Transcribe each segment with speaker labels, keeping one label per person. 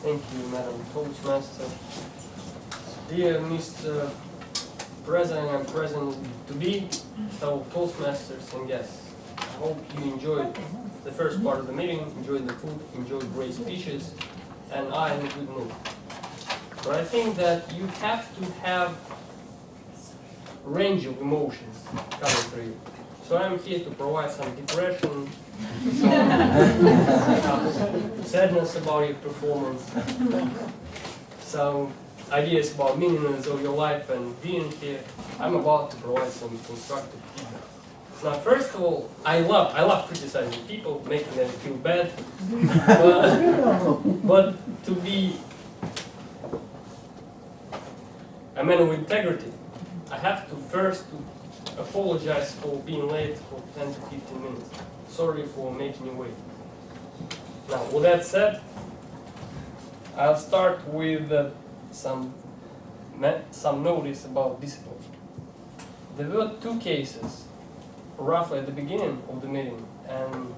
Speaker 1: Thank you, Madam Toastmaster. Dear Mr. President and President-to-be, fellow Toastmasters and guests, I hope you enjoyed the first part of the meeting, enjoyed the food, enjoyed great speeches, and I am in a good mood. But I think that you have to have range of emotions coming through you. So I'm here to provide some depression, some sadness about your performance, some ideas about meaninglessness of your life and being here. I'm about to provide some constructive feedback. Now, first of all, I love criticizing people, making them feel bad, but to be a man of integrity, I have to first apologize for being late for 10 to 15 minutes. Sorry for making you wait. Now, with that said, I'll start with some notice about discipline. There were two cases, roughly at the beginning of the meeting and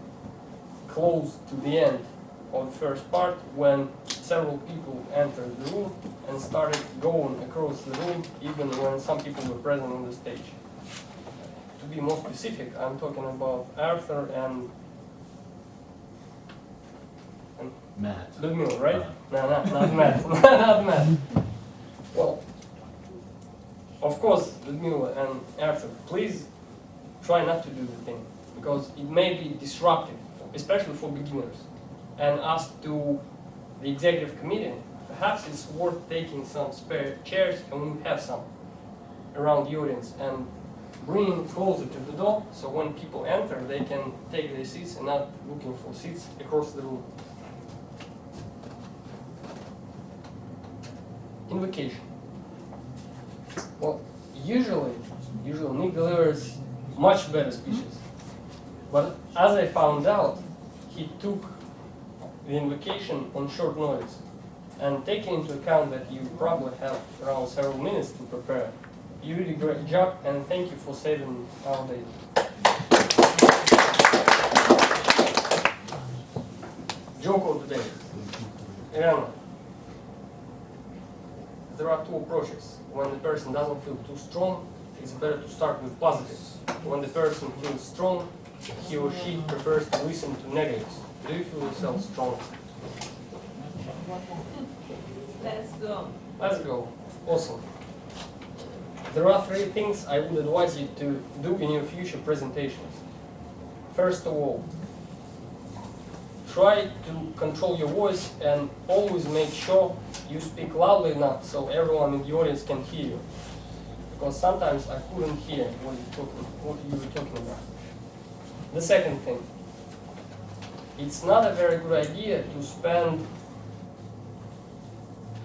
Speaker 1: close to the end of the first part, when several people entered the room and started going across the room, even when some people were present on the stage. To be more specific, I'm talking about Arthur and
Speaker 2: Matt.
Speaker 1: Ludmila, right? No, not Matt. Not Matt. Well, of course, Ludmila and Arthur, please try not to do the thing, because it may be disruptive, especially for beginners. And as to the executive committee, perhaps it's worth taking some spare chairs, and we have some around the audience, and bringing closer to the door, so when people enter, they can take their seats and not looking for seats across the room. Invocation. Well, usually Nick delivers much better speeches, but as I found out, he took the invocation on short notice, and taking into account that you probably have around several minutes to prepare, you did a great job, and thank you for saving our day. Joke of the day. Irana. There are two approaches. When the person doesn't feel too strong, it's better to start with positives. When the person feels strong, he or she prefers to listen to negatives. Do you feel yourself strong?
Speaker 3: Let's go.
Speaker 1: Let's go. Awesome. There are three things I would advise you to do in your future presentations. First of all, try to control your voice and always make sure you speak loudly enough so everyone in the audience can hear you. Because sometimes I couldn't hear what you were talking about. The second thing, it's not a very good idea to spend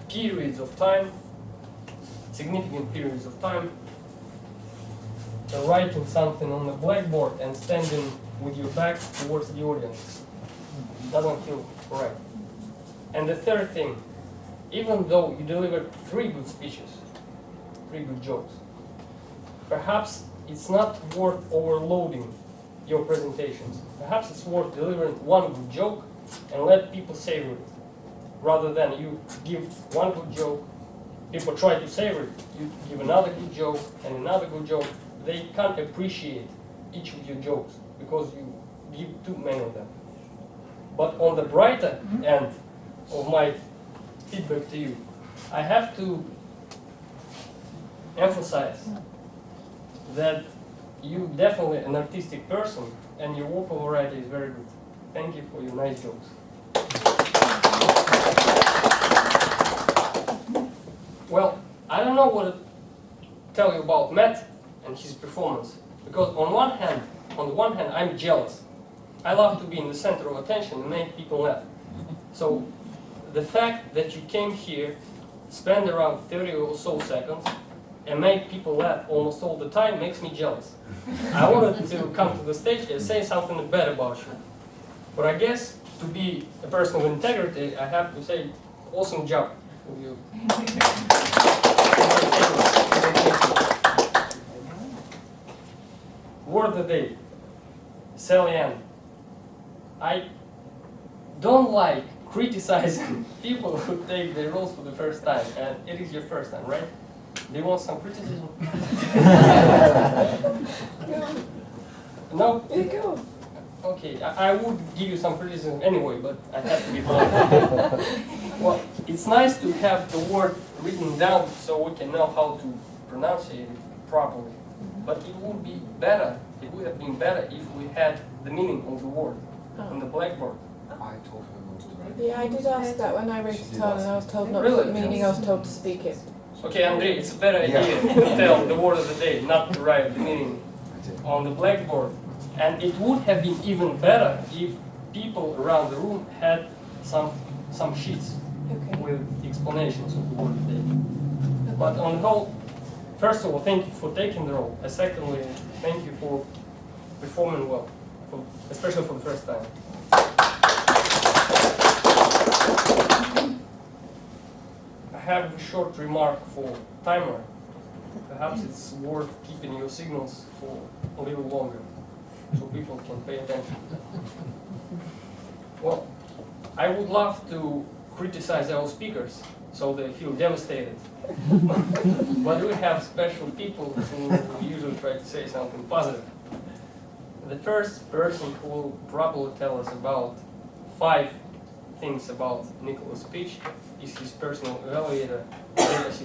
Speaker 1: periods of time, significant periods of time, writing something on the blackboard and standing with your back towards the audience. It doesn't feel correct. And the third thing, even though you delivered 3 good speeches, 3 good jokes, perhaps it's not worth overloading your presentations. Perhaps it's worth delivering 1 good joke and let people savor it, rather than you give 1 good joke, people try to savor it, you give another good joke and another good joke. They can't appreciate each of your jokes because you give too many of them. But on the brighter end of my feedback to you, I have to emphasize that you're definitely an artistic person and your vocal variety is very good. Thank you for your nice jokes. Well, I don't know what to tell you about Matt and his performance, because on the one hand, I'm jealous. I love to be in the center of attention and make people laugh. So the fact that you came here, spend around 30 or so seconds, and make people laugh almost all the time makes me jealous. I wanted to come to the stage and say something bad about you. But I guess to be a person of integrity, I have to say, awesome job of you. Word of the day, Sally Ann. I don't like criticizing people who take the roles for the first time, and it is your first time, right? Do you want some criticism? No?
Speaker 3: Here you go.
Speaker 1: Okay, I would give you some criticism anyway, but I have to be polite. Well, it's nice to have the word written down so we can know how to pronounce it properly. But it would be better, it would have been better if we had the meaning of the word on the blackboard.
Speaker 2: I told her not to write.
Speaker 4: Yeah, I did ask that when I wrote it down, and I was told not to
Speaker 1: Really?
Speaker 4: put meaning, I was told to speak it.
Speaker 1: Okay, Andrei, it's a better idea to tell the word of the day, not to write the meaning on the blackboard. And it would have been even better if people around the room had some sheets
Speaker 4: Okay.
Speaker 1: with explanations of the word of the day. But on the whole, first of all, thank you for taking the role. And secondly, thank you for performing well, especially for the first time. I have a short remark for timer. Perhaps it's worth keeping your signals for a little longer, so people can pay attention. Well, I would love to criticize our speakers so they feel devastated. But we have special people who usually try to say something positive. The first person who will probably tell us about 5 things about Nicola's speech is his personal evaluator, Denis.